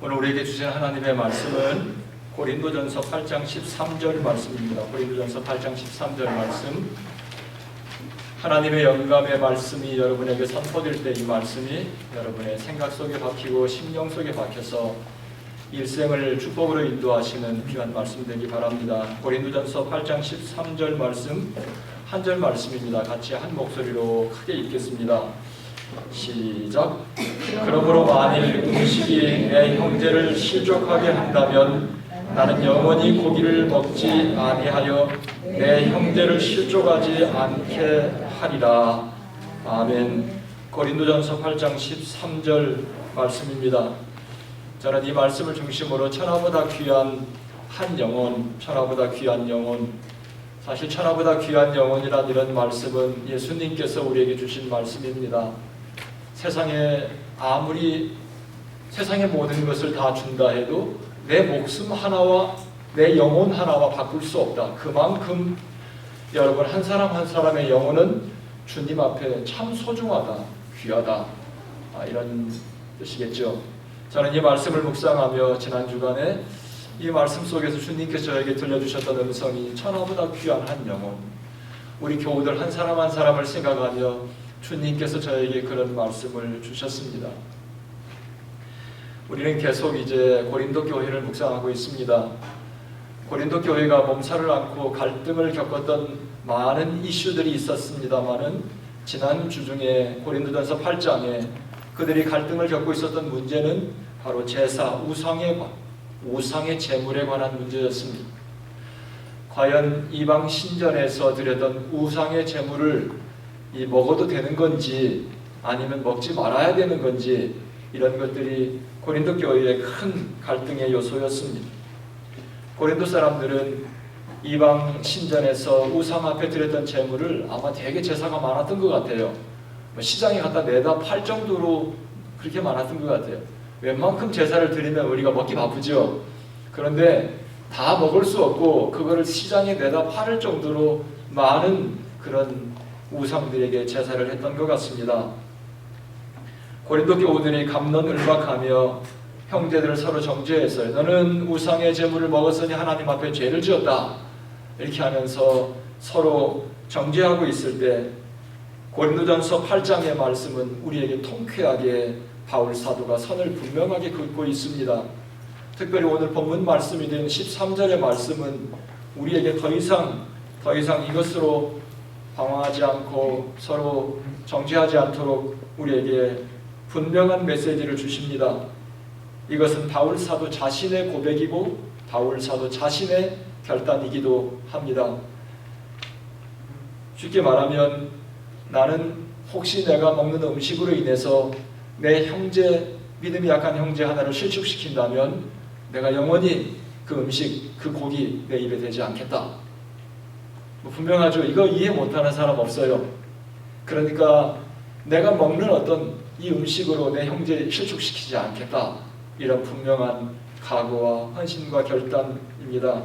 오늘 우리에게 주신 하나님의 말씀은 고린도전서 8장 13절 말씀입니다. 고린도전서 8장 13절 말씀. 하나님의 영감의 말씀이 여러분에게 선포될 때 이 말씀이 여러분의 생각 속에 박히고 심령 속에 박혀서 일생을 축복으로 인도하시는 귀한 말씀 되기 바랍니다. 고린도전서 8장 13절 말씀 한 절 말씀입니다. 같이 한 목소리로 크게 읽겠습니다. 시작. 그러므로 만일 음식이 내 형제를 실족하게 한다면 나는 영원히 고기를 먹지 아니하여 내 형제를 실족하지 않게 하리라. 아멘. 고린도전서 8장 13절 말씀입니다. 저는 이 말씀을 중심으로 천하보다 귀한 한 영혼, 천하보다 귀한 영혼, 사실 천하보다 귀한 영혼이란 이런 말씀은 예수님께서 우리에게 주신 말씀입니다. 세상에 아무리 세상의 모든 것을 다 준다 해도 내 목숨 하나와 내 영혼 하나와 바꿀 수 없다. 그만큼 여러분 한 사람 한 사람의 영혼은 주님 앞에 참 소중하다, 귀하다, 이런 뜻이겠죠. 저는 이 말씀을 묵상하며 지난 주간에 이 말씀 속에서 주님께서 저에게 들려주셨던 음성이 천하보다 귀한 한 영혼, 우리 교우들 한 사람 한 사람을 생각하며 주님께서 저에게 그런 말씀을 주셨습니다. 우리는 계속 이제 고린도 교회를 묵상하고 있습니다. 고린도 교회가 몸살을 앓고 갈등을 겪었던 많은 이슈들이 있었습니다마는 지난 주 중에 고린도전서 8장에 그들이 갈등을 겪고 있었던 문제는 바로 제사, 우상의 제물에 관한 문제였습니다. 과연 이방 신전에서 드렸던 우상의 제물을 먹어도 되는 건지 아니면 먹지 말아야 되는 건지 이런 것들이 고린도 교회의 큰 갈등의 요소였습니다. 고린도 사람들은 이방 신전에서 우상 앞에 드렸던 제물을 아마 되게 제사가 많았던 것 같아요. 시장에 갖다 내다 팔 정도로 그렇게 많았던 것 같아요. 웬만큼 제사를 드리면 우리가 먹기 바쁘죠. 그런데 다 먹을 수 없고 그거를 시장에 내다 팔을 정도로 많은 그런 우상들에게 제사를 했던 것 같습니다. 고린도 교우들이 갑론을박하며 형제들을 서로 정죄했어요. 너는 우상의 제물을 먹었으니 하나님 앞에 죄를 지었다. 이렇게 하면서 서로 정죄하고 있을 때 고린도전서 8장의 말씀은 우리에게 통쾌하게 바울 사도가 선을 분명하게 긋고 있습니다. 특별히 오늘 본문 말씀이 된 13절의 말씀은 우리에게 더 이상 이것으로 방황하지 않고 서로 정죄하지 않도록 우리에게 분명한 메시지를 주십니다. 이것은 바울 사도 자신의 고백이고 바울 사도 자신의 결단이기도 합니다. 쉽게 말하면 나는 혹시 내가 먹는 음식으로 인해서 내 형제, 믿음이 약한 형제 하나를 실축시킨다면 내가 영원히 그 음식, 그 고기 내 입에 대지 않겠다. 분명하죠. 이거 이해 못하는 사람 없어요. 그러니까 내가 먹는 어떤 이 음식으로 내 형제 실축시키지 않겠다. 이런 분명한 각오와 헌신과 결단입니다.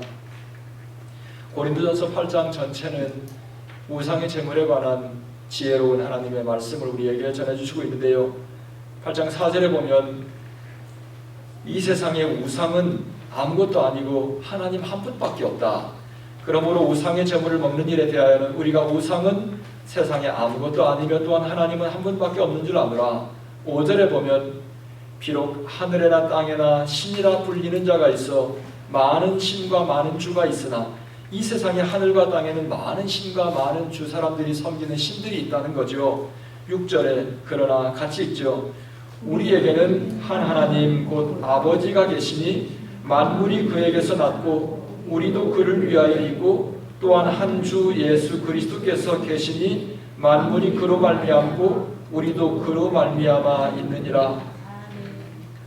고린도전서 8장 전체는 우상의 제물에 관한 지혜로운 하나님의 말씀을 우리에게 전해주시고 있는데요. 8장 4절에 보면 이 세상의 우상은 아무것도 아니고 하나님 한 분밖에 없다. 그러므로 우상의 제물을 먹는 일에 대하여는 우리가 우상은 세상에 아무것도 아니며 또한 하나님은 한 분밖에 없는 줄 아노라. 5절에 보면 비록 하늘에나 땅에나 신이라 불리는 자가 있어 많은 신과 많은 주가 있으나 이 세상의 하늘과 땅에는 많은 신과 많은 주 사람들이 섬기는 신들이 있다는 거죠. 6절에 그러나 같이 읽죠. 우리에게는 한 하나님 곧 아버지가 계시니 만물이 그에게서 났고 우리도 그를 위하여 있고 또한 한 주 예수 그리스도께서 계시니 만물이 그로 말미암고 우리도 그로 말미암아 있느니라.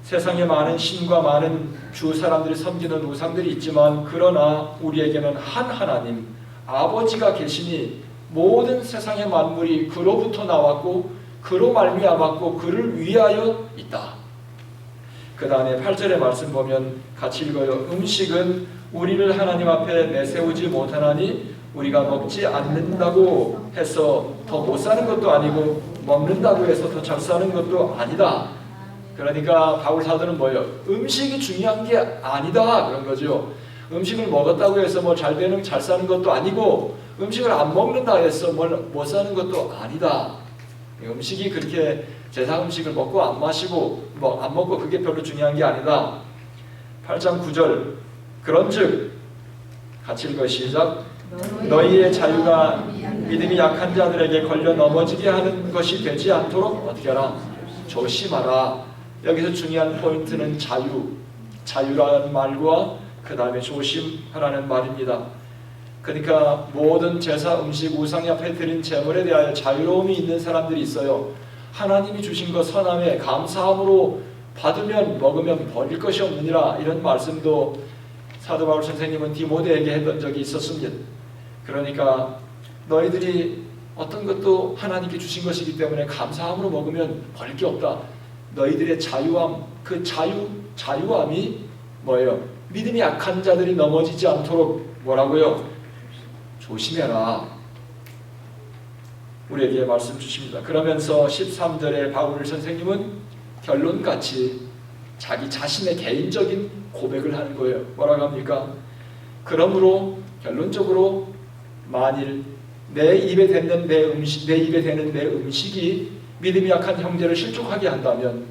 세상에 많은 신과 많은 주 사람들이 섬기는 우상들이 있지만 그러나 우리에게는 한 하나님 아버지가 계시니 모든 세상의 만물이 그로부터 나왔고 그로 말미암았고 그를 위하여 있다. 그 다음에 8절의 말씀 보면 같이 읽어요. 음식은 우리를 하나님 앞에 내세우지 못하나니 우리가 먹지 않는다고 해서 더 못 사는 것도 아니고 먹는다고 해서 더 잘 사는 것도 아니다. 그러니까 바울 사도는 뭐예요? 음식이 중요한 게 아니다 그런 거죠. 음식을 먹었다고 해서 뭐 잘 사는 것도 아니고 음식을 안 먹는다 해서 못 사는 것도 아니다. 음식이 그렇게 제사 음식을 먹고 안 마시고 뭐 안 먹고 그게 별로 중요한 게 아니다. 8장 9절 그런즉 같이 읽어 시작. 너희의 자유가 믿음이 약한 자들에게 걸려 넘어지게 하는 것이 되지 않도록 어떻게 하라? 조심하라. 여기서 중요한 포인트는 자유라는 말과 그 다음에 조심하라는 말입니다. 그러니까 모든 제사 음식 우상 앞에 드린 제물에 대하여 자유로움이 있는 사람들이 있어요. 하나님이 주신 것 선함에 감사함으로 받으면 먹으면 버릴 것이 없느니라 이런 말씀도 사도 바울 선생님은 디모데에게 했던 적이 있었습니다. 그러니까 너희들이 어떤 것도 하나님께 주신 것이기 때문에 감사함으로 먹으면 버릴 게 없다. 너희들의 자유함, 그 자유함이 뭐예요? 믿음이 약한 자들이 넘어지지 않도록 뭐라고요? 조심해라. 우리에게 말씀 주십니다. 그러면서 13절에 바울 선생님은 결론같이 자기 자신의 개인적인 고백을 하는 거예요. 뭐라고 합니까? 그러므로 결론적으로 만일 내 입에 되는 내 음식이 믿음이 약한 형제를 실족하게 한다면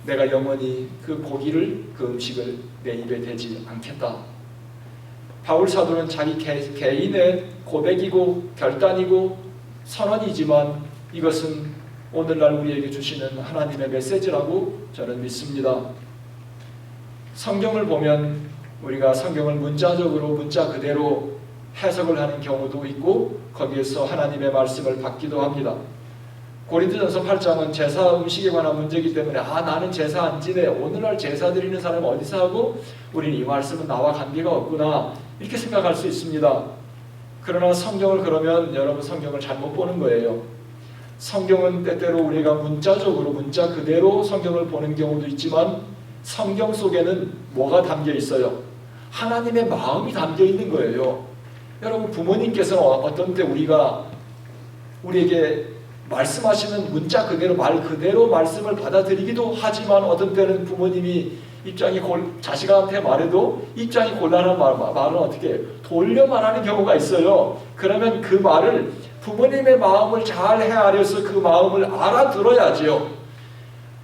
내가 영원히 그 고기를 그 음식을 내 입에 대지 않겠다. 바울 사도는 자기 개인의 고백이고 결단이고 선언이지만 이것은 오늘날 우리에게 주시는 하나님의 메시지라고 저는 믿습니다. 성경을 보면 우리가 성경을 문자적으로 문자 그대로 해석을 하는 경우도 있고 거기에서 하나님의 말씀을 받기도 합니다. 고린도전서 8장은 제사 음식에 관한 문제이기 때문에 나는 제사 안 지내. 오늘날 제사 드리는 사람은 어디서 하고 우리는 이 말씀은 나와 관계가 없구나 이렇게 생각할 수 있습니다. 그러나 성경을 그러면 여러분 성경을 잘못 보는 거예요. 성경은 때때로 우리가 문자적으로 문자 그대로 성경을 보는 경우도 있지만 성경 속에는 뭐가 담겨 있어요? 하나님의 마음이 담겨 있는 거예요. 여러분 부모님께서는 어떤 때 우리에게 말씀하시는 문자 그대로 말 그대로 말씀을 받아들이기도 하지만 어떤 때는 부모님이 자식한테 말해도 입장이 곤란한 말은 어떻게 해요? 돌려 말하는 경우가 있어요. 그러면 그 말을 부모님의 마음을 잘 헤아려서 그 마음을 알아들어야지요.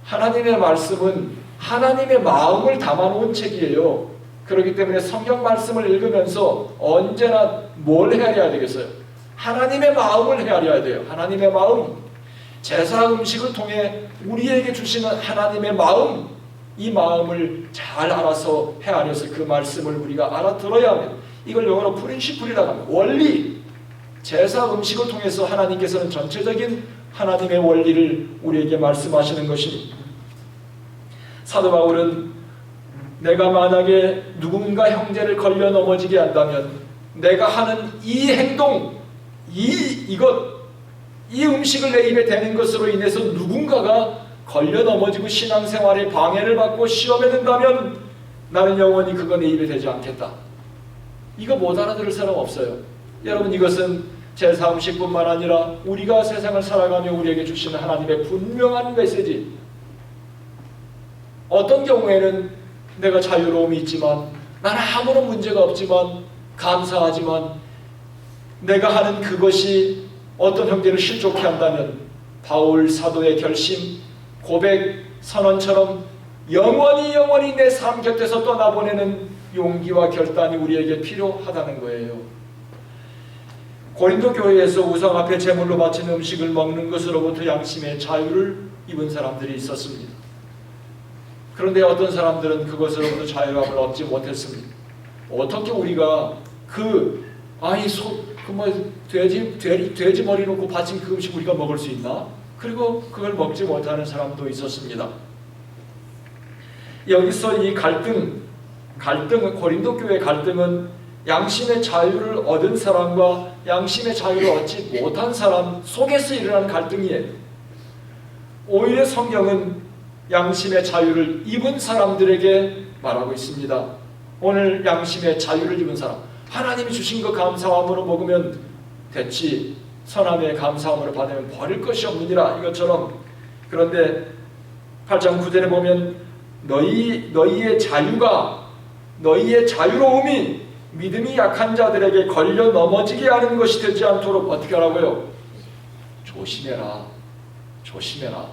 하나님의 말씀은 하나님의 마음을 담아놓은 책이에요. 그렇기 때문에 성경 말씀을 읽으면서 언제나 뭘 헤아려야 되겠어요? 하나님의 마음을 헤아려야 돼요. 하나님의 마음. 제사 음식을 통해 우리에게 주시는 하나님의 마음, 이 마음을 잘 알아서 헤아려서 그 말씀을 우리가 알아들어야 하면 이걸 영어로 프린시플이라고 합니다. 원리. 제사 음식을 통해서 하나님께서는 전체적인 하나님의 원리를 우리에게 말씀하시는 것입니다. 사도 바울은 내가 만약에 누군가 형제를 걸려 넘어지게 한다면 내가 하는 이 행동, 이 음식을 내 입에 대는 것으로 인해서 누군가가 걸려 넘어지고 신앙생활에 방해를 받고 시험에 든다면 나는 영원히 그거 내 입에 대지 않겠다. 이거 못 알아들을 사람 없어요. 여러분 이것은 제사 음식뿐만 아니라 우리가 세상을 살아가며 우리에게 주시는 하나님의 분명한 메시지. 어떤 경우에는 내가 자유로움이 있지만 나는 아무런 문제가 없지만 감사하지만 내가 하는 그것이 어떤 형제를 실족해 한다면 바울 사도의 결심, 고백, 선언처럼 영원히 내 삶 곁에서 떠나보내는 용기와 결단이 우리에게 필요하다는 거예요. 고린도 교회에서 우상 앞에 제물로 바치는 음식을 먹는 것으로부터 양심의 자유를 입은 사람들이 있었습니다. 그런데 어떤 사람들은 그것으로부터 자유함을 얻지 못했습니다. 어떻게 우리가 돼지 머리 놓고 바친 그 음식 우리가 먹을 수 있나? 그리고 그걸 먹지 못하는 사람도 있었습니다. 여기서 이 갈등은 고린도 교회의 갈등은 양심의 자유를 얻은 사람과 양심의 자유를 얻지 못한 사람 속에서 일어난 갈등이에요. 오히려 성경은 양심의 자유를 입은 사람들에게 말하고 있습니다. 오늘 양심의 자유를 입은 사람, 하나님이 주신 거 감사함으로 먹으면 됐지, 선함의 감사함으로 받으면 버릴 것이 없느니라 이것처럼. 그런데 8장 9절에 보면 너희의 자유로움이 믿음이 약한 자들에게 걸려 넘어지게 하는 것이 되지 않도록 어떻게 하라고요? 조심해라. 조심해라.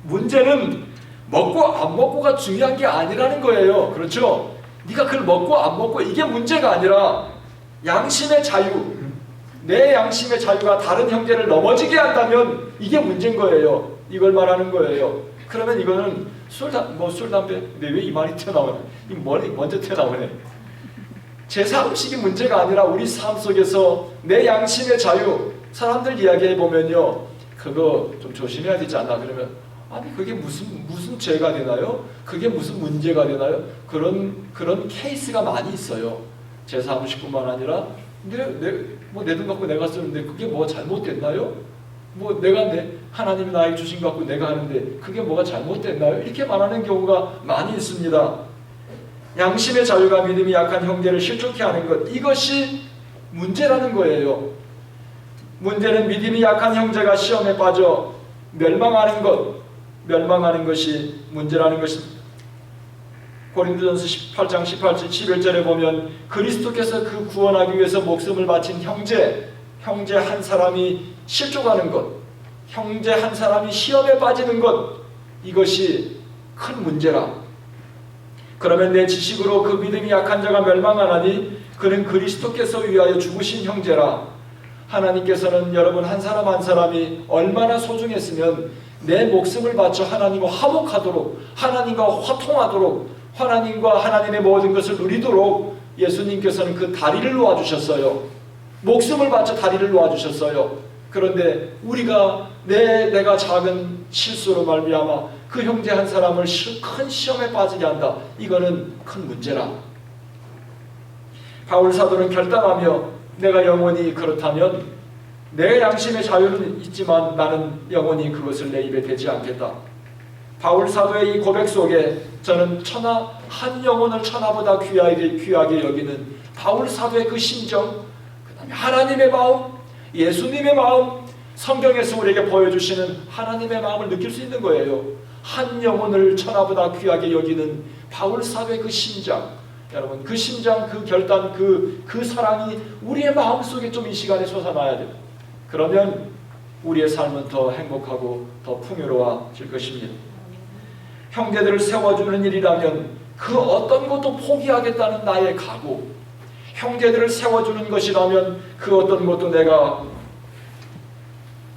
문제는 먹고 안 먹고가 중요한 게 아니라는 거예요. 그렇죠? 네가 그걸 먹고 안 먹고 이게 문제가 아니라 양심의 자유, 내 양심의 자유가 다른 형제를 넘어지게 한다면 이게 문제인 거예요. 이걸 말하는 거예요. 그러면 이거는 술, 담배, 근데 왜 이 말이 튀어나오네? 이 머리 먼저 튀어나오네. 제사 음식이 문제가 아니라 우리 삶 속에서 내 양심의 자유, 사람들 이야기해 보면요, 그거 좀 조심해야 되지 않나? 그러면 아니 그게 무슨 죄가 되나요? 그게 무슨 문제가 되나요? 그런 케이스가 많이 있어요. 제사 음식뿐만 아니라 내 돈 갖고 내가 쓰는데 그게 뭐 잘못됐나요? 하나님이 나에게 주신 것 갖고 내가 하는데 그게 뭐가 잘못됐나요? 이렇게 말하는 경우가 많이 있습니다. 양심의 자유가 믿음이 약한 형제를 실족해 하는 것, 이것이 문제라는 거예요. 문제는 믿음이 약한 형제가 시험에 빠져 멸망하는 것이 문제라는 것입니다. 고린도전서 18장 18절 11절에 보면 그리스도께서 그 구원하기 위해서 목숨을 바친 형제 한 사람이 실족하는 것, 형제 한 사람이 시험에 빠지는 것, 이것이 큰 문제라. 그러면 내 지식으로 그 믿음이 약한 자가 멸망하나니 그는 그리스도께서 위하여 죽으신 형제라. 하나님께서는 여러분 한 사람 한 사람이 얼마나 소중했으면 내 목숨을 바쳐 하나님과 화목하도록, 하나님과 화통하도록, 하나님과 하나님의 모든 것을 누리도록 예수님께서는 그 다리를 놓아주셨어요. 목숨을 바쳐 다리를 놓아주셨어요. 그런데 우리가 내가 작은 실수로 말미암아 그 형제 한 사람을 큰 시험에 빠지게 한다. 이거는 큰 문제라. 바울 사도는 결단하며 내가 영원히 그렇다면 내 양심의 자유는 있지만 나는 영원히 그것을 내 입에 대지 않겠다. 바울 사도의 이 고백 속에 저는 한 영혼을 천하보다 귀하게 여기는 바울 사도의 그 심정, 그 다음에 하나님의 마음, 예수님의 마음, 성경에서 우리에게 보여주시는 하나님의 마음을 느낄 수 있는 거예요. 한 영혼을 천하보다 귀하게 여기는 바울 사도의 그 심장, 여러분 그 심장, 그 결단, 그 사랑이 우리의 마음속에 좀 이 시간에 솟아나야 돼요. 그러면 우리의 삶은 더 행복하고 더 풍요로워질 것입니다. 형제들을 세워주는 일이라면 그 어떤 것도 포기하겠다는 나의 각오, 형제들을 세워주는 것이라면 그 어떤 것도 내가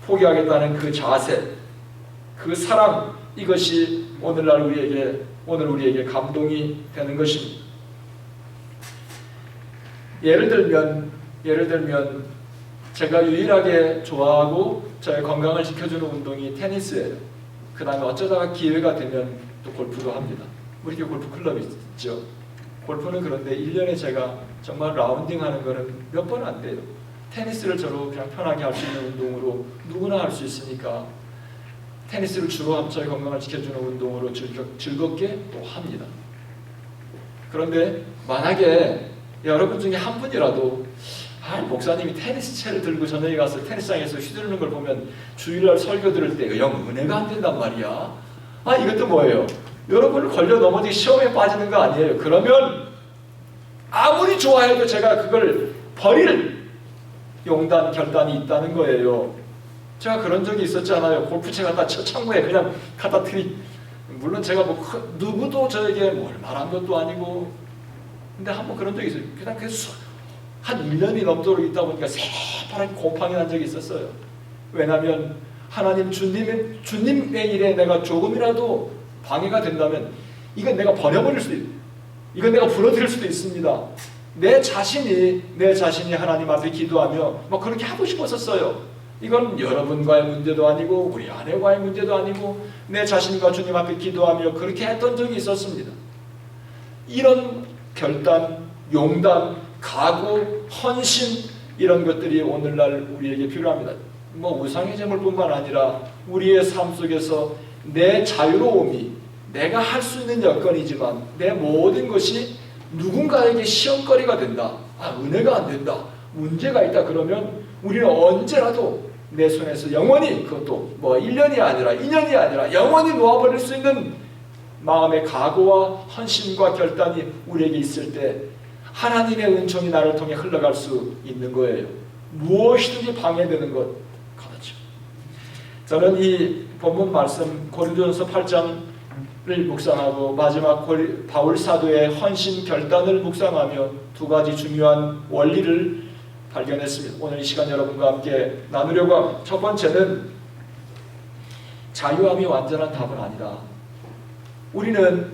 포기하겠다는 그 자세, 그 사랑, 이것이 오늘 우리에게 감동이 되는 것입니다. 예를 들면 제가 유일하게 좋아하고 저의 건강을 지켜주는 운동이 테니스예요. 그 다음에 어쩌다가 기회가 되면 또 골프도 합니다. 우리 교회 골프 클럽이 있죠. 골프는 그런데 1년에 제가 정말 라운딩하는 거는 몇 번 안 돼요. 테니스를 저로 그냥 편하게 할 수 있는 운동으로 누구나 할 수 있으니까 테니스를 주로 저의 건강을 지켜주는 운동으로 즐겁게 또 합니다. 그런데 만약에 여러분 중에 한 분이라도 목사님이 테니스 채를 들고 저녁에 가서 테니스장에서 휘두르는 걸 보면 주일날 설교 들을 때 영 은혜가 안 된단 말이야. 이것도 뭐예요? 여러분을 걸려 넘어지기 시험에 빠지는 거 아니에요. 그러면 아무리 좋아해도 제가 그걸 버릴 결단이 있다는 거예요. 제가 그런 적이 있었잖아요. 골프채 갖다 창고에 그냥 갖다 물론 제가 누구도 저에게 뭘 말한 것도 아니고, 근데 한번 그런 적이 있어요. 그냥 한 1년이 넘도록 있다 보니까 새파랗게 곰팡이 난 적이 있었어요. 왜냐하면 하나님 주님의 일에 내가 조금이라도 방해가 된다면 이건 내가 버려버릴 수도 있고 이건 내가 부러뜨릴 수도 있습니다. 내 자신이 하나님 앞에 기도하며 그렇게 하고 싶었었어요. 이건 여러분과의 문제도 아니고 우리 아내와의 문제도 아니고 내 자신과 주님 앞에 기도하며 그렇게 했던 적이 있었습니다. 이런 결단, 용단, 각오, 헌신, 이런 것들이 오늘날 우리에게 필요합니다. 우상의 제물뿐만 아니라 우리의 삶 속에서 내 자유로움이 내가 할 수 있는 여건이지만 내 모든 것이 누군가에게 시험거리가 된다, 은혜가 안 된다, 문제가 있다, 그러면 우리는 언제라도 내 손에서 영원히, 그것도 뭐 1년이 아니라 2년이 아니라 영원히 놓아버릴 수 있는 마음의 각오와 헌신과 결단이 우리에게 있을 때 하나님의 은총이 나를 통해 흘러갈 수 있는 거예요. 무엇이든지 방해되는 것 그렇죠. 저는 이 본문 말씀 고린도전서 8장을 묵상하고 마지막 바울 사도의 헌신 결단을 묵상하며 두 가지 중요한 원리를 발견했습니다. 오늘 이 시간 여러분과 함께 나누려고 합니다. 첫 번째는 자유함이 완전한 답은 아니다. 우리는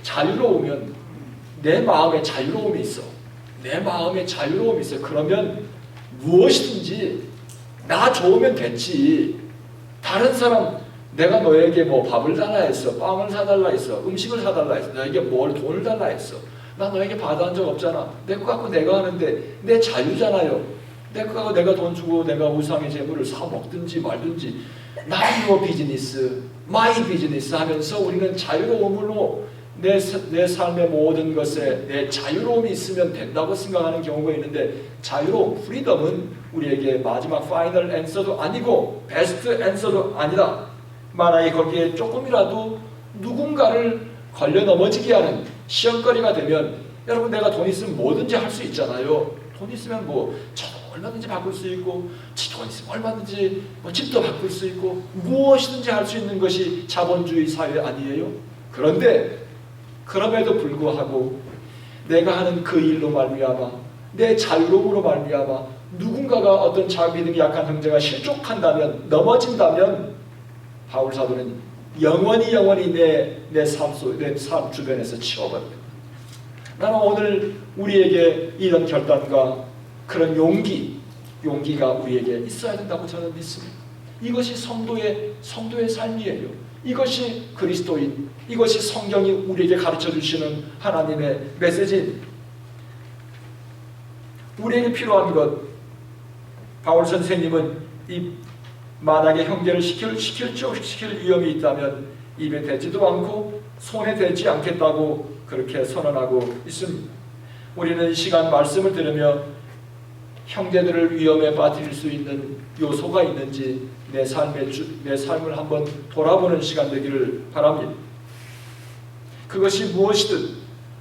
자유로우면 내 마음에 자유로움이 있어. 내 마음에 자유로움이 있어. 그러면 무엇이든지 나 좋으면 됐지. 다른 사람 내가 너에게 뭐 밥을 달라 했어. 빵을 사달라 했어. 음식을 사달라 했어. 너에게 뭘 돈을 달라 했어. 나 너에게 받아한 적 없잖아. 내 거 갖고 내가 하는데 내 자유잖아요. 내 거 갖고 내가 돈 주고 내가 우상의 재물을 사 먹든지 말든지 나는 뭐 비즈니스, 마이 비즈니스 하면서 우리는 자유로움으로 내 삶의 모든 것에 내 자유로움이 있으면 된다고 생각하는 경우가 있는데 자유로움, 프리덤은 우리에게 마지막 파이널 앤서도 아니고 베스트 앤서도 아니다. 만약에 거기에 조금이라도 누군가를 걸려 넘어지게 하는 시험거리가 되면 여러분 내가 돈 있으면 뭐든지 할 수 있잖아요. 돈 있으면 뭐 저도 얼마든지 바꿀 수 있고 돈 있으면 얼마든지 뭐 집도 바꿀 수 있고 무엇이든지 할 수 있는 것이 자본주의 사회 아니에요? 그런데 그럼에도 불구하고 내가 하는 그 일로 말미암아 내 자유로움으로 말미암아 누군가가 어떤 믿음이 약한 형제가 실족한다면 넘어진다면 바울 사도는 영원히 내 삶 주변에서 치워버립니다. 나는 오늘 우리에게 이런 결단과 그런 용기가 우리에게 있어야 된다고 저는 믿습니다. 이것이 성도의 삶이에요. 이것이 그리스도인, 이것이 성경이 우리에게 가르쳐 주시는 하나님의 메시지입니다. 우리에게 필요한 것, 바울 선생님은 이 만약에 형제를 시킬 위험이 있다면 입에 대지도 않고 손에 대지 않겠다고 그렇게 선언하고 있습니다. 우리는 이 시간 말씀을 들으며 형제들을 위험에 빠뜨릴 수 있는 요소가 있는지 내 삶을 한번 돌아보는 시간 되기를 바랍니다. 그것이 무엇이든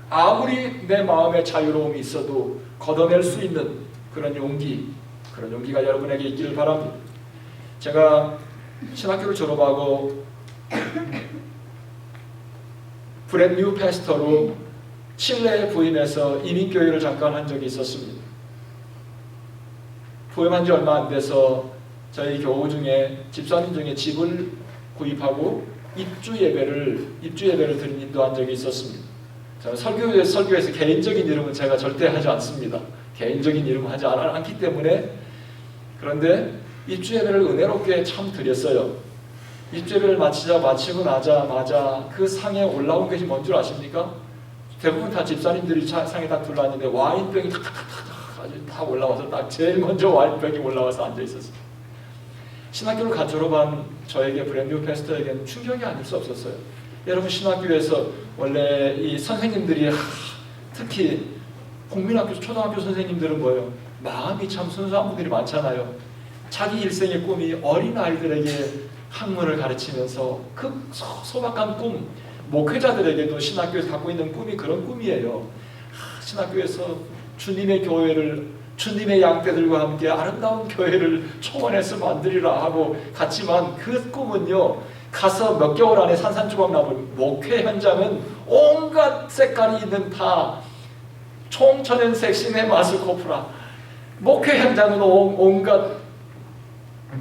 아무리 내 마음에 자유로움이 있어도 걷어낼 수 있는 그런 용기가 여러분에게 있기를 바랍니다. 제가 신학교를 졸업하고 브랜뉴 패스터로 칠레에 부임해서 이민교회를 잠깐 한 적이 있었습니다. 부임한 지 얼마 안 돼서 저희 교우 중에 집사님 중에 집을 구입하고 입주 예배를 드린 인도한 적이 있었습니다. 저는 설교에서 개인적인 이름은 제가 절대 하지 않습니다. 개인적인 이름은 하지 않기 때문에. 그런데 입주 예배를 은혜롭게 참 드렸어요. 입주 예배를 마치고 나자마자 그 상에 올라온 것이 뭔 줄 아십니까? 대부분 다 집사님들이 상에 딱 둘러앉는데 와인병이 다 올라와서 딱 제일 먼저 와인병이 올라와서 앉아 있었어요. 신학교를 갓 졸업한 저에게 브랜뉴 패스터에게는 충격이 아닐 수 없었어요. 여러분 신학교에서 원래 이 선생님들이 특히 국민학교 초등학교 선생님들은 뭐예요? 마음이 참 순수한 분들이 많잖아요. 자기 일생의 꿈이 어린아이들에게 학문을 가르치면서 그 소박한 꿈, 목회자들에게도 신학교에서 갖고 있는 꿈이 그런 꿈이에요. 신학교에서 주님의 양떼들과 함께 아름다운 교회를 초원에서 만들리라 하고 갔지만 그 꿈은요, 가서 몇 개월 안에 산산조각나버린 목회 현장은 온갖 색깔이 있는 다 총천연색 시네마스코프라, 목회 현장은 온갖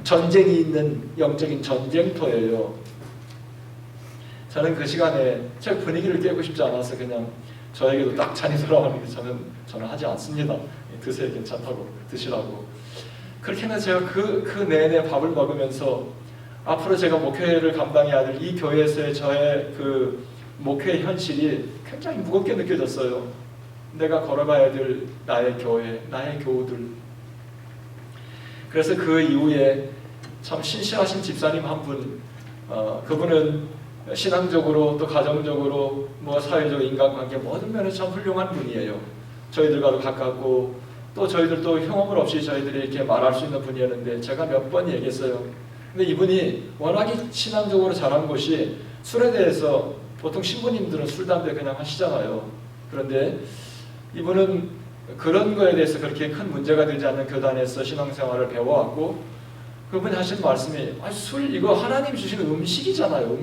전쟁이 있는 영적인 전쟁터예요. 저는 그 시간에 제 분위기를 깨고 싶지 않아서 그냥 저에게도 딱 잔이 돌아오는데 저는 하지 않습니다. 드세요, 괜찮다고 드시라고. 그렇게 해서 제가 그 내내 밥을 먹으면서 앞으로 제가 목회를 감당해야 될 이 교회에서의 저의 그 목회 현실이 굉장히 무겁게 느껴졌어요. 내가 걸어가야 될 나의 교회, 나의 교우들. 그래서 그 이후에 참 신실하신 집사님 한 분, 그분은 신앙적으로 또 가정적으로 뭐 사회적 인간관계 모든 면에서 참 훌륭한 분이에요. 저희들과도 가깝고 또 저희들도 흉엄물 없이 저희들이 이렇게 말할 수 있는 분이었는데 제가 몇 번 얘기했어요. 근데 이분이 워낙에 신앙적으로 잘한 것이 술에 대해서 보통 신부님들은 술, 담배 그냥 하시잖아요. 그런데 이분은 그런 거에 대해서 그렇게 큰 문제가 되지 않는 교단에서 신앙생활을 배워왔고 그분이 하신 말씀이 술 이거 하나님 주시는 음식이잖아요.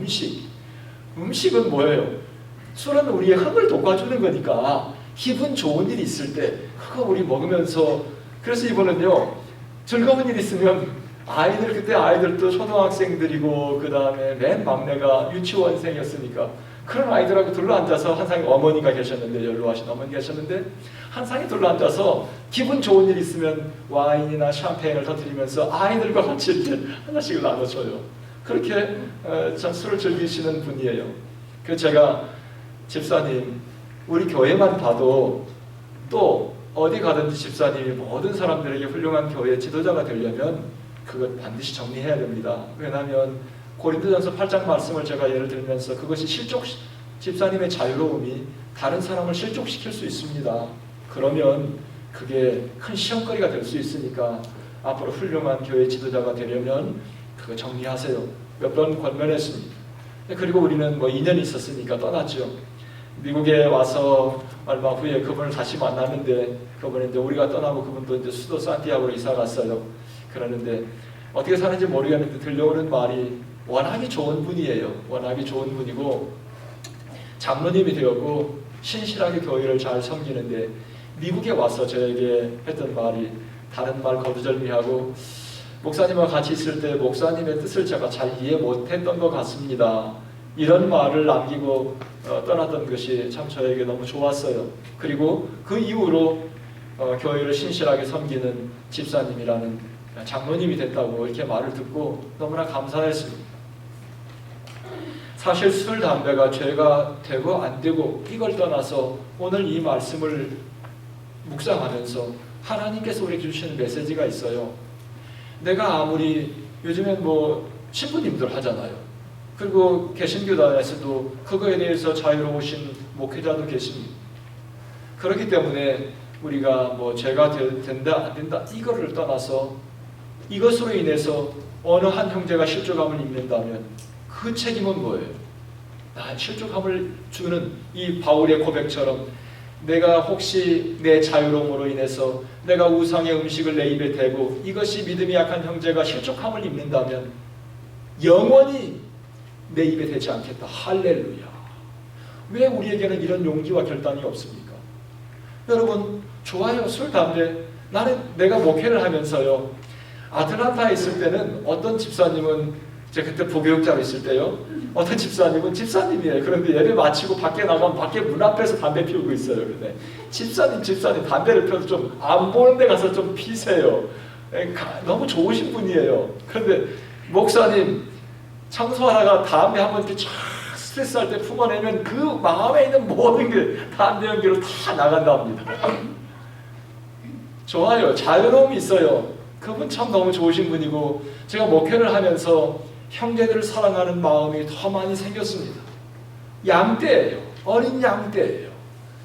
음식은 뭐예요? 술은 우리의 흥을 돋궈주는 거니까 기분 좋은 일이 있을 때 그거 우리 먹으면서 그래서 이분은요 즐거운 일 있으면 그때 아이들도 초등학생들이고 그 다음에 맨 막내가 유치원생이었으니까 그런 아이들하고 둘러앉아서 한 상에 어머니가 계셨는데 연로하신 어머니 계셨는데 한 상에 둘러앉아서 기분 좋은 일 있으면 와인이나 샴페인을 터뜨리면서 아이들과 같이 이렇게 하나씩을 나눠줘요. 그렇게 참 술을 즐기시는 분이에요. 그래서 제가 집사님 우리 교회만 봐도 또 어디 가든지 집사님이 모든 사람들에게 훌륭한 교회 지도자가 되려면 그걸 반드시 정리해야 됩니다. 왜냐하면 고린도전서 8장 말씀을 제가 예를 들면서 그것이 집사님의 자유로움이 다른 사람을 실족시킬 수 있습니다. 그러면 그게 큰 시험거리가 될 수 있으니까 앞으로 훌륭한 교회 지도자가 되려면 그거 정리하세요. 몇 번 권면했습니다. 그리고 우리는 2년 있었으니까 떠났죠. 미국에 와서 얼마 후에 그분을 다시 만났는데 그분은 이제 우리가 떠나고 그분도 이제 수도 산티아고로 이사 갔어요. 그러는데 어떻게 사는지 모르겠는데 들려오는 말이 워낙에 좋은 분이에요. 워낙에 좋은 분이고 장로님이 되었고 신실하게 교회를 잘 섬기는데 미국에 와서 저에게 했던 말이 다른 말 거두절미하고 목사님과 같이 있을 때 목사님의 뜻을 제가 잘 이해 못했던 것 같습니다. 이런 말을 남기고 떠났던 것이 참 저에게 너무 좋았어요. 그리고 그 이후로 교회를 신실하게 섬기는 집사님이라는 장로님이 됐다고 이렇게 말을 듣고 너무나 감사했습니다. 사실 술, 담배가 죄가 되고 안 되고 이걸 떠나서 오늘 이 말씀을 묵상하면서 하나님께서 우리에게 주시는 메시지가 있어요. 내가 아무리 요즘엔 신부님들 하잖아요. 그리고 개신교단에서도 그거에 대해서 자유로우신 목회자도 계십니다. 그렇기 때문에 우리가 죄가 된다 안 된다 이거를 떠나서 이것으로 인해서 어느 한 형제가 실족함을 입는다면 그 책임은 뭐예요? 실족함을 주는 이 바울의 고백처럼 내가 혹시 내 자유로움으로 인해서 내가 우상의 음식을 내 입에 대고 이것이 믿음이 약한 형제가 실족함을 입는다면 영원히 내 입에 대지 않겠다. 할렐루야. 왜 우리에게는 이런 용기와 결단이 없습니까? 여러분 좋아요. 술, 담배. 내가 목회를 하면서요. 아틀란타에 있을 때는 어떤 집사님은 제가 그때 부교육자로 있을 때요. 어떤 집사님은 집사님이에요. 그런데 예배 마치고 밖에 나가면 밖에 문 앞에서 담배 피우고 있어요. 그런데 집사님 담배를 피워서 좀 안 보는 데 가서 좀 피세요. 너무 좋으신 분이에요. 그런데 목사님 청소하다가 담배 한번 이렇게 쫙 스트레스할 때 품어내면 그 마음에 있는 모든 게 담배 연기로 다 나간답니다. 좋아요. 자유로움이 있어요. 그분 참 너무 좋으신 분이고 제가 목회를 하면서 형제들을 사랑하는 마음이 더 많이 생겼습니다. 양떼예요. 어린 양떼예요.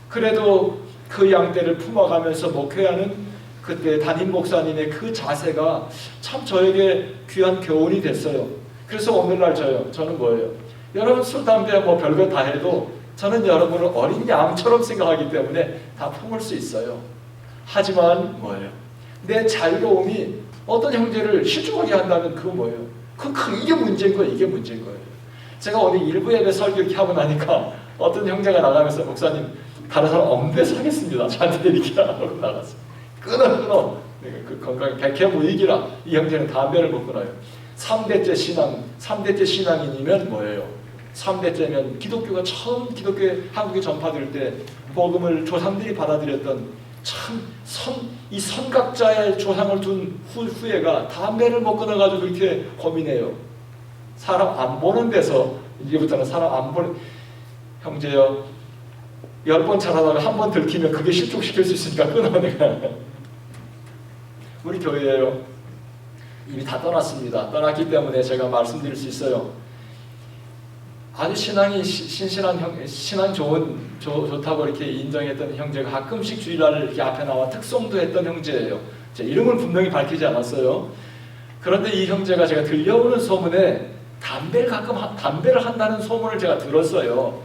그래도 그 양떼를 품어가면서 목회하는 그때 담임 목사님의 그 자세가 참 저에게 귀한 교훈이 됐어요. 그래서 오늘날 저는 뭐예요? 여러분 술, 담배 별거 다 해도 저는 여러분을 어린 양처럼 생각하기 때문에 다 품을 수 있어요. 하지만 뭐예요? 내 자유로움이 어떤 형제를 실족하게 한다면 그거 뭐예요? 이게 문제인 거예요. 이게 문제인 거예요. 제가 오늘 일부 예배 설교 이렇게 하고 나니까 어떤 형제가 나가면서 목사님 다른 사람 없는 데서 하겠습니다. 저한테 이렇게 하고 나갔어요. 끊어. 그 건강에 백해무익이라 이 형제는 담배를 못 끊어요. 3대째 신앙인이면 뭐예요? 3대째면 기독교가 처음 한국에 전파될 때 복음을 조상들이 받아들였던 이 선각자의 조상을 둔 후예가 담배를 못 끊어가지고 그렇게 고민해요. 사람 안 보는 데서 이제부터는 사람 안 보는 형제요 10번 잘하다가 한 번 들키면 그게 실족시킬 수 있으니까 끊어 내가. 우리 교회예요. 이미 다 떠났습니다. 떠났기 때문에 제가 말씀드릴 수 있어요. 아주 신앙이 신실한 신앙 좋다고 이렇게 인정했던 형제가 가끔씩 주일날 이렇게 앞에 나와 특송도 했던 형제예요. 제 이름을 분명히 밝히지 않았어요. 그런데 이 형제가 제가 들려오는 소문에 담배를 한다는 소문을 제가 들었어요.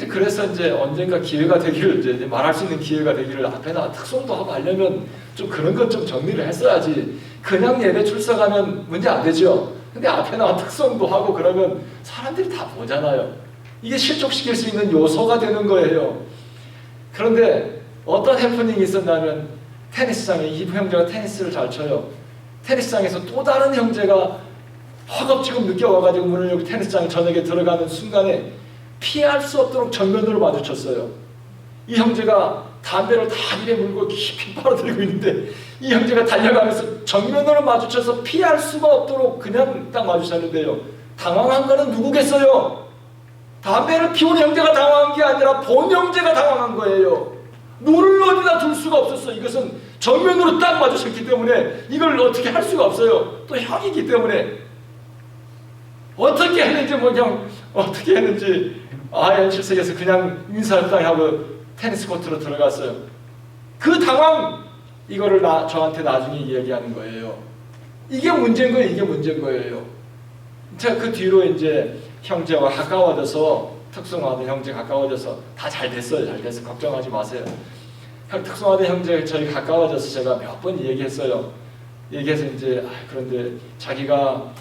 그래서 이제 언젠가 기회가 되기를, 이제 말할 수 있는 기회가 되기를 앞에 나와 특송도 하고 하려면 좀 그런 것 좀 정리를 했어야지. 그냥 예배 출석하면 문제 안 되죠. 근데 앞에 나와 특송도 하고 그러면 사람들이 다 보잖아요. 이게 실족시킬 수 있는 요소가 되는 거예요. 그런데 어떤 해프닝이 있었냐면, 테니스장에 이 형제가 테니스를 잘 쳐요. 테니스장에서 또 다른 형제가 허겁지겁 늦게 와가지고 문을 열고 테니스장에 저녁에 들어가는 순간에 피할 수 없도록 정면으로 마주쳤어요. 이 형제가 담배를 다 입에 물고 깊이 빨아들이고 있는데 이 형제가 달려가면서 정면으로 마주쳐서 피할 수가 없도록 그냥 딱 마주쳤는데요. 당황한 거는 누구겠어요? 담배를 피운 형제가 당황한 게 아니라 본 형제가 당황한 거예요. 눈을 어디다 둘 수가 없었어. 이것은 정면으로 딱 마주쳤기 때문에 이걸 어떻게 할 수가 없어요. 또 형이기 때문에 어떻게 했는지 어떻게 했는지 아예 실색에서 그냥 인사를 딱 하고 테니스 코트로 들어갔어요. 그 당황, 이거를 저한테 나중에 이야기하는 거예요. 이게 문제인 거예요. 이게 문제인 거예요. 제가 그 뒤로 이제 형제와 가까워져서, 특성화된 형제 가까워져서 다 잘 됐어요. 잘 됐어. 걱정하지 마세요. 특성화된 형제 저희 가까워져서 제가 몇 번 얘기했어요. 얘기해서 이제 그런데 자기가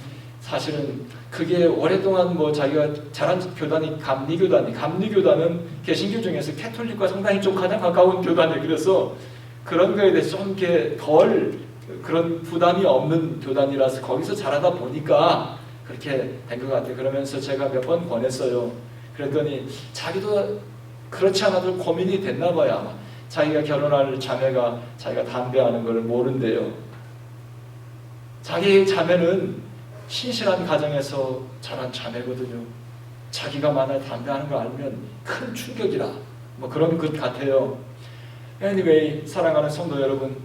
사실은 그게 오랫동안 자기가 자란 교단이 감리교단은 개신교 중에서 캐톨릭과 상당히 좀 가장 가까운 교단이에요. 그래서 그런 거에 대해서 좀 이렇게 덜 그런 부담이 없는 교단이라서 거기서 자라다 보니까 그렇게 된 것 같아요. 그러면서 제가 몇 번 권했어요. 그랬더니 자기도 그렇지 않아도 고민이 됐나 봐요. 아마 자기가 결혼할 자매가 자기가 담배하는 걸 모른대요. 자기 자매는 신실한 가정에서 자란 자매거든요. 자기가 만약 담배하는 걸 알면 큰 충격이라 그런 것 같아요. Anyway, 사랑하는 성도 여러분,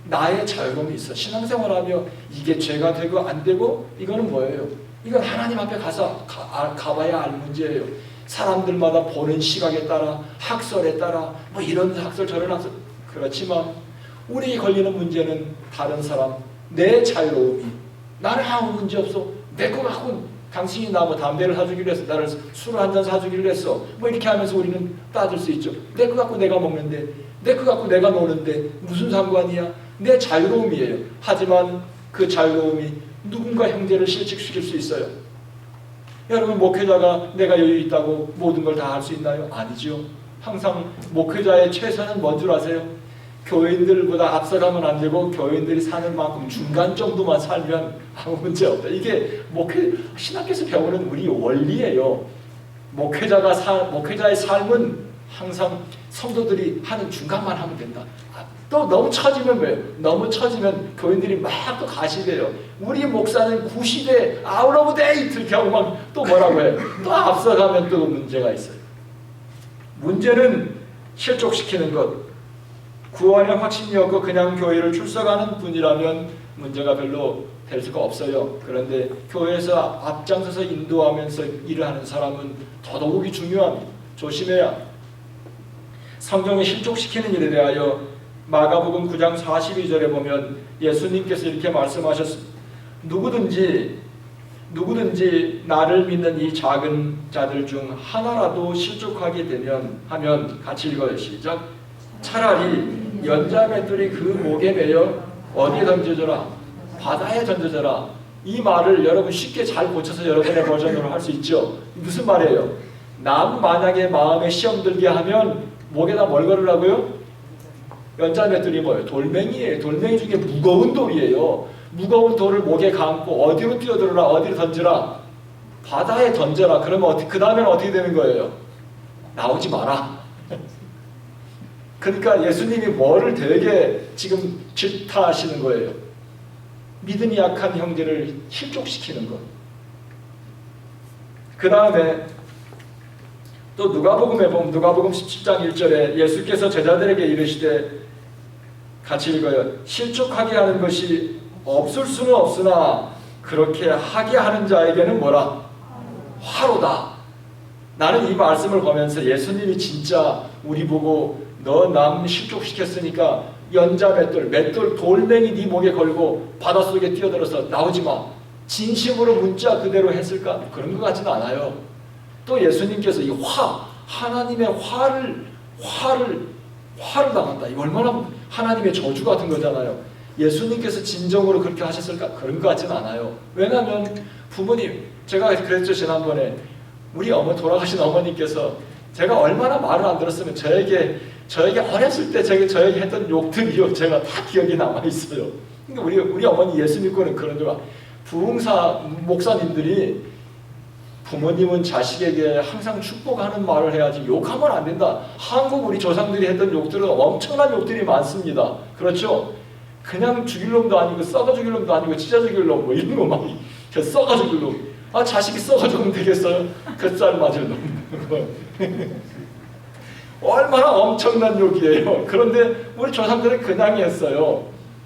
나의 자유로움이 있어. 신앙생활하며 이게 죄가 되고 안 되고 이거는 뭐예요? 이건 하나님 앞에 가봐야 알 문제예요. 사람들마다 보는 시각에 따라, 학설에 따라 이런 학설 저런 학설, 그렇지만 우리 걸리는 문제는 다른 사람, 내 자유로움이, 나는 아무 문제 없어. 내 거 갖고 당신이 나 담배를 사주기로 했어. 나를 술을 한 잔 사주기로 했어. 이렇게 하면서 우리는 따질 수 있죠. 내 거 갖고 내가 먹는데, 내 거 갖고 내가 노는데 무슨 상관이야? 내 자유로움이에요. 하지만 그 자유로움이 누군가 형제를 실직시킬 수 있어요. 여러분, 목회자가 내가 여유 있다고 모든 걸 다 할 수 있나요? 아니죠. 항상 목회자의 최선은 뭔 줄 아세요? 교인들보다 앞서가면 안 되고 교인들이 사는 만큼 중간 정도만 살면 아무 문제 없다. 이게 신학교에서 배우는 우리 원리예요. 목회자의 삶은 항상 성도들이 하는 중간만 하면 된다. 또 너무 처지면 왜요? 너무 처지면 교인들이 막 또 가시대요. 우리 목사는 90에 아웃 오브 데이트 이렇게 하고 막 또 뭐라고 해요? 또 앞서가면 또 문제가 있어요. 문제는 실족시키는 것. 구원의 확신이 없고 그냥 교회를 출석하는 분이라면 문제가 별로 될 수가 없어요. 그런데 교회에서 앞장서서 인도하면서 일을 하는 사람은 더더욱이 중요합니다. 조심해야. 성경에 실족시키는 일에 대하여 마가복음 9장 42절에 보면 예수님께서 이렇게 말씀하셨습니다. 누구든지 나를 믿는 이 작은 자들 중 하나라도 실족하게 되면 하면 같이 읽어요. 시작. 차라리 연자맷돌이 그 목에 매여 어디에 던져져라? 바다에 던져져라. 이 말을 여러분 쉽게 잘 고쳐서 여러분의 버전으로 할 수 있죠. 무슨 말이에요? 남 만약에 마음에 시험 들게 하면 목에다 뭘 걸으라고요? 연자맷돌이 뭐예요? 돌멩이에요. 돌멩이 중에 무거운 돌이에요. 무거운 돌을 목에 감고 어디로 뛰어들어라? 어디로 던져라? 바다에 던져라. 그러면 그 다음에는 어떻게 되는 거예요? 나오지 마라. 그러니까 예수님이 뭐를 되게 지금 질타하시는 거예요. 믿음이 약한 형제를 실족시키는 것. 그 다음에 또 누가복음에 보면 누가복음 17장 1절에 예수께서 제자들에게 이르시되 같이 읽어요. 실족하게 하는 것이 없을 수는 없으나 그렇게 하게 하는 자에게는 뭐라? 화로다. 나는 이 말씀을 보면서 예수님이 진짜 우리 보고 너 남 실족시켰으니까 연자 맷돌 돌멩이 네 목에 걸고 바닷속에 뛰어들어서 나오지 마. 진심으로 문자 그대로 했을까? 그런 것 같지는 않아요. 또 예수님께서 이 하나님의 화를 당한다. 이거 얼마나 하나님의 저주 같은 거잖아요. 예수님께서 진정으로 그렇게 하셨을까? 그런 것 같지는 않아요. 왜냐하면 부모님, 제가 그랬죠 지난번에 우리 돌아가신 어머니께서 제가 얼마나 말을 안 들었으면 저에게 어렸을 때 저에게 했던 욕들이요 제가 다 기억에 남아 있어요. 그러니까 우리 어머니 예수 믿고는 그런 줄 부흥사 목사님들이 부모님은 자식에게 항상 축복하는 말을 해야지 욕하면 안 된다. 한국 우리 조상들이 했던 욕들은 엄청난 욕들이 많습니다. 그렇죠? 그냥 죽일 놈도 아니고 썩어 죽일 놈도 아니고 찢어 죽일 놈 뭐 이런 거 막 썩어 죽일 놈. 아 자식이 썩어 죽으면 되겠어요? 그 쌀 맞을 놈. 얼마나 엄청난 욕이에요. 그런데 우리 조상들은 그냥 했어요.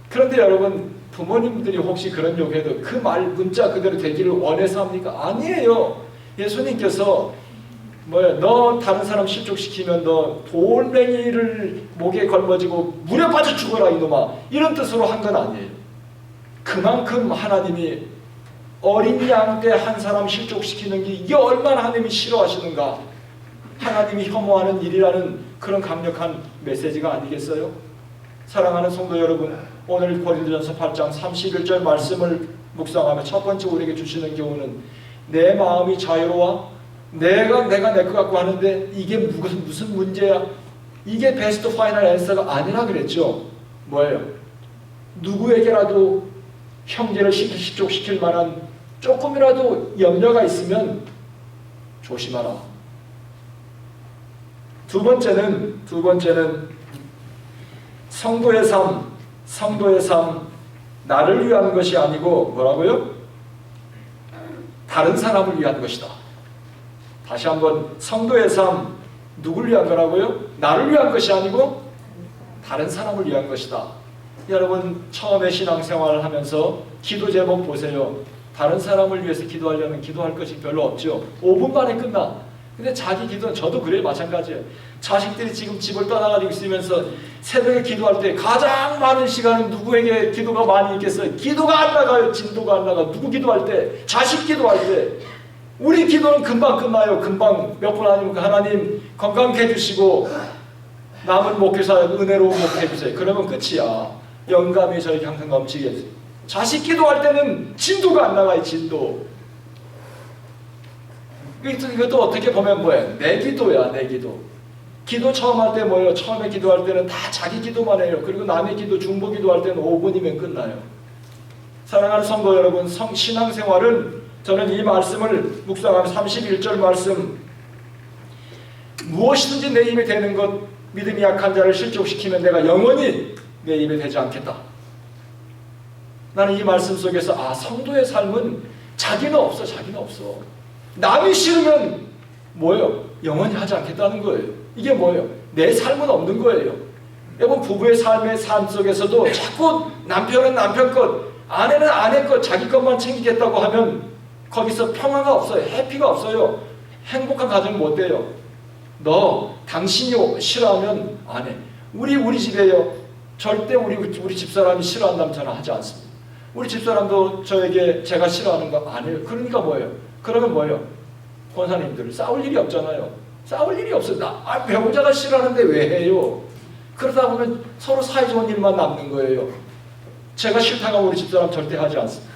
그런데 여러분 부모님들이 혹시 그런 욕해도 그 말 문자 그대로 되기를 원해서 합니까? 아니에요. 예수님께서 너 다른 사람 실족시키면 너 돌멩이를 목에 걸머지고 물에 빠져 죽어라 이놈아, 이런 뜻으로 한 건 아니에요. 그만큼 하나님이 어린 양 때 한 사람 실족시키는 게 이게 얼마나 하나님이 싫어하시는가, 하나님이 혐오하는 일이라는 그런 강력한 메시지가 아니겠어요? 사랑하는 성도 여러분, 오늘 고린도전서 8장 31절 말씀을 묵상하며 첫 번째 우리에게 주시는 교훈은 내 마음이 자유로워 내가 내 것 같고 하는데 이게 무슨 문제야? 이게 베스트 파이널 앤서가 아니라 그랬죠. 뭐예요? 누구에게라도 형제를 실족시킬 만한 조금이라도 염려가 있으면 조심하라. 두 번째는 성도의 삶 나를 위한 것이 아니고 뭐라고요? 다른 사람을 위한 것이다. 다시 한번, 성도의 삶 누굴 위한 거라고요? 나를 위한 것이 아니고 다른 사람을 위한 것이다. 여러분 처음에 신앙생활을 하면서 기도 제목 보세요. 다른 사람을 위해서 기도하려면 기도할 것이 별로 없죠. 5분 만에 끝나. 근데 자기 기도는, 저도 그래요. 마찬가지예요. 자식들이 지금 집을 떠나가지고 있으면서 새벽에 기도할 때 가장 많은 시간은 누구에게 기도가 많이 있겠어요? 기도가 안 나가요. 진도가 안 나가. 누구 기도할 때? 자식 기도할 때. 우리 기도는 금방 끝나요. 금방 몇 분 아니면 하나님 건강케 해주시고 남은 목회사 은혜로 목회해 주세요. 그러면 끝이야. 영감이 저에게 항상 넘치게 해주세요. 자식 기도할 때는 진도가 안 나가요. 진도. 이것도 어떻게 보면 뭐예요? 내 기도야. 내 기도. 기도 처음 할 때 뭐예요? 처음에 기도할 때는 다 자기 기도만 해요. 그리고 남의 기도, 중보 기도할 때는 5분이면 끝나요. 사랑하는 성도 여러분, 신앙생활은 저는 이 말씀을 묵상하면 31절 말씀, 무엇이든지 내 입에 대는 것, 믿음이 약한 자를 실족시키면 내가 영원히 내 입에 대지 않겠다. 나는 이 말씀 속에서 성도의 삶은 자기는 없어. 남이 싫으면 뭐예요? 영원히 하지 않겠다는 거예요. 이게 뭐예요? 내 삶은 없는 거예요. 여러분 부부의 삶의 삶 속에서도 자꾸 남편은 남편 것, 아내는 아내 것, 자기 것만 챙기겠다고 하면 거기서 평화가 없어요. 해피가 없어요. 행복한 가정 못 돼요. 당신이 싫어하면 안 해. 우리 집에요. 절대 우리 집사람이 싫어한다면 저는 하지 않습니다. 우리 집사람도 저에게 제가 싫어하는 거 안 해요. 그러니까 뭐예요? 그러면 뭐예요? 권사님들 싸울 일이 없잖아요. 싸울 일이 없어요. 배우자가 싫어하는데 왜 해요? 그러다 보면 서로 사이좋은 일만 남는 거예요. 제가 싫다고 우리 집사람 절대 하지 않습니다.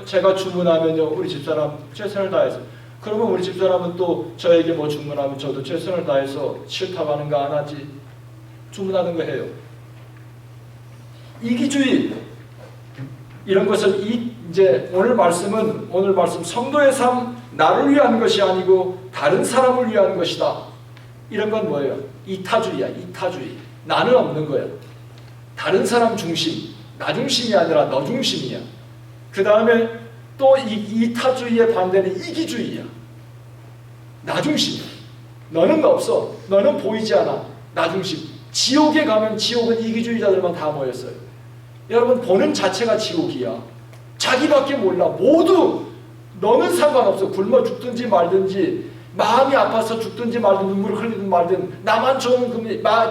제가 주문하면요, 우리 집사람 최선을 다해서. 그러면 우리 집사람은 또 저에게 뭐 주문하면 저도 최선을 다해서 싫다고 하는 거 안 하지. 주문하는 거 해요. 이기주의, 이런 것을 이제 오늘 말씀 성도의 삶 나를 위한 것이 아니고 다른 사람을 위한 것이다. 이런 건 뭐예요? 이타주의야. 이타주의. 나는 없는 거야. 다른 사람 중심, 나 중심이 아니라 너 중심이야. 그 다음에 또 이타주의의 반대는 이기주의야. 나 중심이야. 너는 없어. 너는 보이지 않아. 나 중심. 지옥에 가면 지옥은 이기주의자들만 다 모였어요. 여러분 보는 자체가 지옥이야. 자기밖에 몰라. 모두 너는 상관없어. 굶어 죽든지 말든지 마음이 아파서 죽든지 말든 눈물을 흘리든 말든 나만 좋은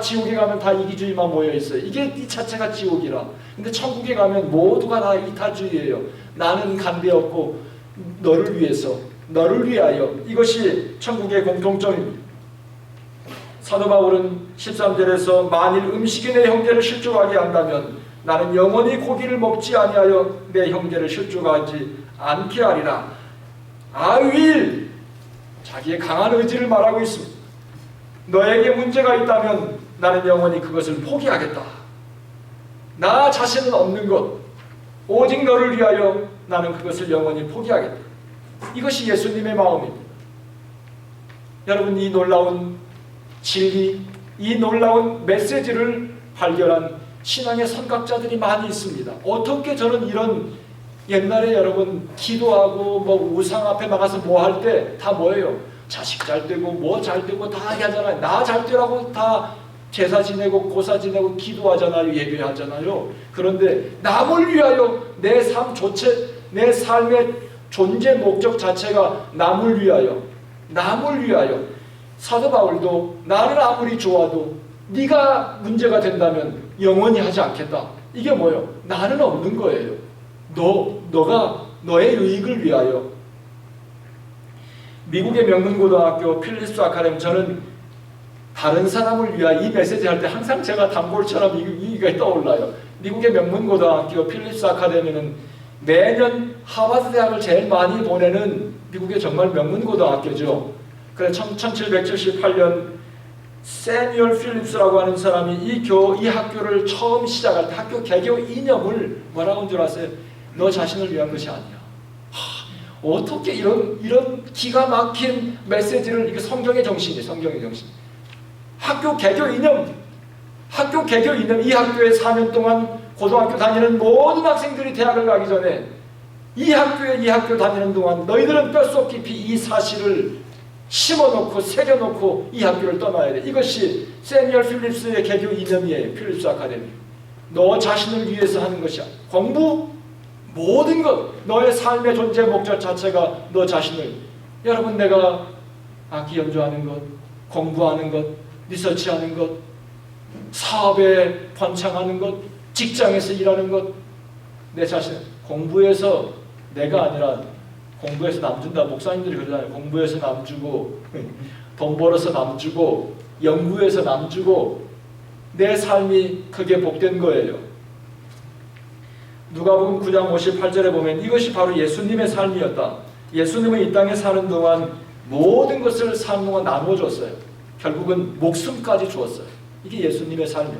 지옥에 가면 다 이기주의만 모여있어요. 이게 이 자체가 지옥이라. 근데 천국에 가면 모두가 다 이타주의예요. 나는 간대없고 너를 위해서, 너를 위하여. 이것이 천국의 공통점입니다. 사도 바울은 13절에서 만일 음식이 내 형제를 실족하게 한다면 나는 영원히 고기를 먹지 아니하여 내 형제를 실족하지 않게 하리라. I will. 자기의 강한 의지를 말하고 있습니다. 너에게 문제가 있다면 나는 영원히 그것을 포기하겠다. 나 자신은 없는 것, 오직 너를 위하여 나는 그것을 영원히 포기하겠다. 이것이 예수님의 마음입니다. 여러분, 이 놀라운 진리, 이 놀라운 메시지를 발견한 신앙의 선각자들이 많이 있습니다. 어떻게 저는 이런, 옛날에 여러분 기도하고 뭐 우상 앞에 나가서 뭐 할 때 다 뭐예요? 자식 잘 되고 뭐 잘 되고 다 하잖아요. 나 잘 되라고 다 제사 지내고 고사 지내고 기도하잖아요. 예배하잖아요. 그런데 남을 위하여 내 삶 조체, 내 삶의 존재 목적 자체가 남을 위하여, 남을 위하여. 사도 바울도 나는 아무리 좋아도 네가 문제가 된다면 영원히 하지 않겠다. 이게 뭐예요? 나는 없는 거예요. 너가 너의 유익을 위하여. 미국의 명문고등학교 필립스 아카데미, 저는 다른 사람을 위하여 이 메시지 할 때 항상 제가 단골처럼 이게 떠올라요. 미국의 명문고등학교 필립스 아카데미는 매년 하버드 대학을 제일 많이 보내는 미국의 정말 명문고등학교죠. 그래서 1778년 세뮤얼 필립스라고 하는 사람이 이 학교를 처음 시작할 때 학교 개교 이념을 뭐라고 한 줄 아세요? 너 자신을 위한 것이 아니야. 어떻게 이런 기가 막힌 메시지를, 이게 성경의 정신이에요. 성경의 정신. 학교 개교 이념, 이 학교에 4년 동안 고등학교 다니는 모든 학생들이 대학을 가기 전에 이 학교 다니는 동안 너희들은 뼛속 깊이 이 사실을 심어놓고 새겨놓고 이 학교를 떠나야 돼. 이것이 세뮤얼 필립스의 개교 이념이에요. 필립스 아카데미. 너 자신을 위해서 하는 것이야. 공부, 모든 것, 너의 삶의 존재 목적 자체가 너 자신을. 여러분, 내가 악기 연주하는 것, 공부하는 것, 리서치하는 것, 사업에 번창하는 것, 직장에서 일하는 것, 내 자신, 공부해서 내가 아니라 공부해서 남 준다. 목사님들이 그러잖아요. 공부해서 남 주고 돈 벌어서 남 주고 연구해서 남 주고, 내 삶이 그게 복된 거예요. 누가복음 9장 58절에 보면 이것이 바로 예수님의 삶이었다. 예수님은 이 땅에 사는 동안 모든 것을 사는 동안 나누어줬어요. 결국은 목숨까지 주었어요. 이게 예수님의 삶이에요.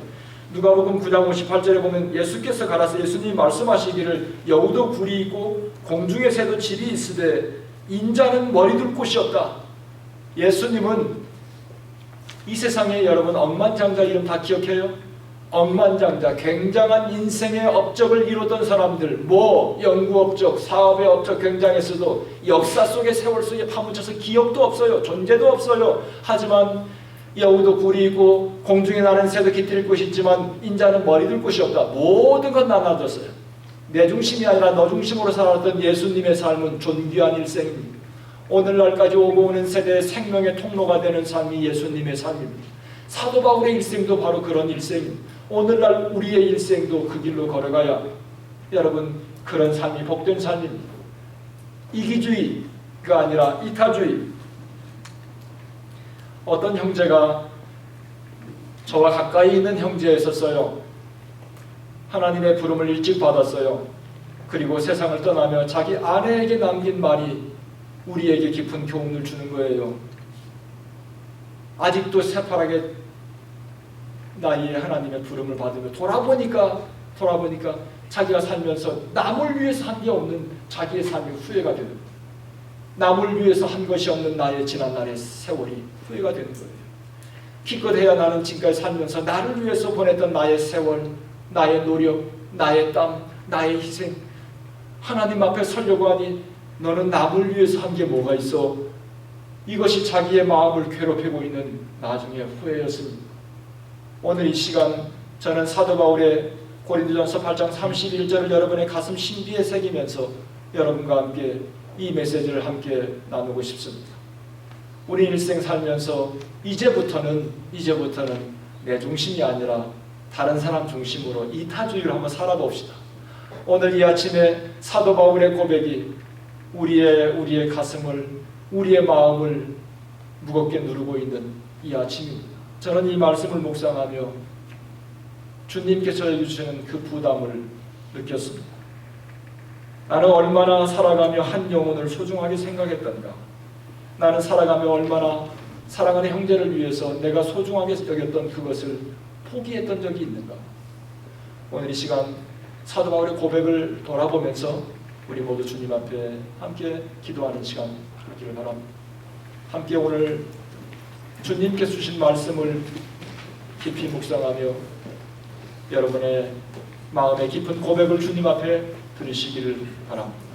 누가복음 9장 58절에 보면 예수께서 가라사 예수님이 말씀하시기를 여우도 굴이 있고 공중의 새도 집이 있으되 인자는 머리 둘 곳이 없다. 예수님은 이 세상에, 여러분 억만장자 이름 다 기억해요? 억만장자, 굉장한 인생의 업적을 이루던 사람들, 연구 업적, 사업의 업적 굉장했어도 역사 속의 세월 속에 파묻혀서 기억도 없어요. 존재도 없어요. 하지만 여우도 굴이 있고 공중에 나는 새도 깃들 곳이 있지만 인자는 머리 둘 곳이 없다. 모든 건 나눠줬어요. 내 중심이 아니라 너 중심으로 살았던 예수님의 삶은 존귀한 일생입니다. 오늘날까지 오고 오는 세대의 생명의 통로가 되는 삶이 예수님의 삶입니다. 사도 바울의 일생도 바로 그런 일생입니다. 오늘날 우리의 일생도 그 길로 걸어가야, 여러분, 그런 삶이 복된 삶입니다. 이기주의가 아니라 이타주의. 어떤 형제가, 저와 가까이 있는 형제였었어요. 하나님의 부름을 일찍 받았어요. 그리고 세상을 떠나며 자기 아내에게 남긴 말이 우리에게 깊은 교훈을 주는 거예요. 아직도 새파랗게 나이에 하나님의 부름을 받으며 돌아보니까 자기가 살면서 남을 위해서 한 게 없는 자기의 삶이 후회가 되는 거예요. 남을 위해서 한 것이 없는 나의 지난날의 세월이 후회가 되는 거예요. 기껏해야 나는 지금까지 살면서 나를 위해서 보냈던 나의 세월, 나의 노력, 나의 땀, 나의 희생, 하나님 앞에 서려고 하니 너는 남을 위해서 한 게 뭐가 있어? 이것이 자기의 마음을 괴롭히고 있는 나중에 후회였습니다. 오늘 이 시간 저는 사도 바울의 고린도전서 8장 31절을 여러분의 가슴 심비에 새기면서 여러분과 함께 이 메시지를 함께 나누고 싶습니다. 우리 일생 살면서 이제부터는 내 중심이 아니라 다른 사람 중심으로 이타주의를 한번 살아봅시다. 오늘 이 아침에 사도 바울의 고백이 우리의 가슴을, 우리의 마음을 무겁게 누르고 있는 이 아침입니다. 저는 이 말씀을 묵상하며 주님께서 해주시는 그 부담을 느꼈습니다. 나는 얼마나 살아가며 한 영혼을 소중하게 생각했던가. 나는 살아가며 얼마나 사랑하는 형제를 위해서 내가 소중하게 여겼던 그것을 포기했던 적이 있는가. 오늘 이 시간 사도 바울의 고백을 돌아보면서 우리 모두 주님 앞에 함께 기도하는 시간 갖기를 바랍니다. 함께 오늘 주님께서 주신 말씀을 깊이 묵상하며 여러분의 마음의 깊은 고백을 주님 앞에 들으시기를 바랍니다.